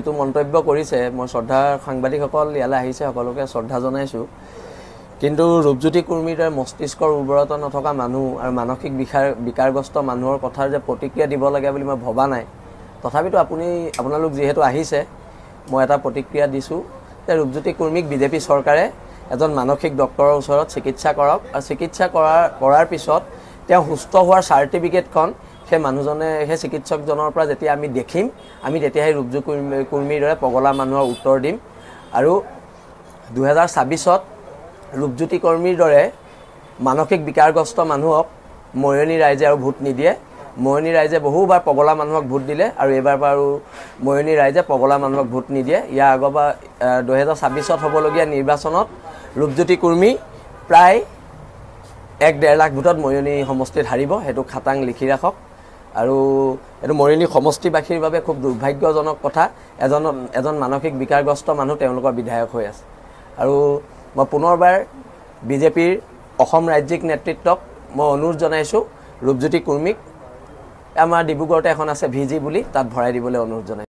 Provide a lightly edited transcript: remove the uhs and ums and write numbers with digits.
এইটো মন্তব্য কৰিছে মই শ্ৰদ্ধাৰ সাংবাদিকসকল ইয়ালৈ আহিছে সকলোকে শ্ৰদ্ধা জনাইছোঁ কিন্তু ৰূপজ্যোতি কুৰ্মীৰ দৰে মস্তিষ্কৰ উৰ্বৰতা নথকা মানুহ আৰু মানসিক বিকাৰগ্ৰস্ত মানুহৰ কথাৰ যে প্ৰতিক্ৰিয়া দিব লাগে বুলি মই ভবা নাই তথাপিতো আপোনালোক যিহেতু আহিছে মই এটা প্ৰতিক্ৰিয়া দিছোঁ যে ৰূপজ্যোতি কুৰ্মীক বিজেপি চৰকাৰে এজন মানসিক ডক্টৰৰ ওচৰত চিকিৎসা কৰক আৰু চিকিৎসা কৰাৰ পিছত তেওঁ সুস্থ হোৱাৰ চাৰ্টিফিকেটখন সেই মানুহজনে সেই চিকিৎসকজনৰ পৰা যেতিয়া আমি দেখিম আমি তেতিয়াহে ৰূপজ্যোতি কুৰ্মীৰ দৰে পগলা মানুহৰ উত্তৰ দিম আৰু 2026ত ৰূপজ্যোতি কুৰ্মীৰ দৰে মানসিক বিকাৰগ্ৰস্ত মানুহক ময়নি ৰাইজে আৰু ভোট নিদিয়ে ময়নি ৰাইজে বহুবাৰ পগলা মানুহক ভোট দিলে আৰু এবাৰ বাৰু ময়নি ৰাইজে পগলা মানুহক ভোট নিদিয়ে ইয়াৰ আগৰবাৰ 2026ত হ'বলগীয়া নিৰ্বাচনত ৰূপজ্যোতি কুৰ্মী প্ৰায় 1.5 লাখ ভোটত ময়নি সমষ্টিত হাৰিব হেতু খাটাং লিখি ৰাখক আৰু এটো ময়নি সমষ্টিবাসীৰ বাবে খুব দুৰ্ভাগ্যজনক কথা এজন মানসিক বিকাৰগ্ৰস্ত মানুহ তেওঁলোকৰ বিধায়ক হৈ আছে আৰু মই পুনৰবাৰ বিজেপিৰ অসম ৰাজ্যিক নেতৃত্বক মই অনুৰোধ জনাইছোঁ ৰূপজ্যোতি কুৰ্মীক আমাৰ ডিব্ৰুগড়তে এখন আছে ভিজি বুলি তাত ভৰাই দিবলৈ অনুৰোধ জনাইছোঁ।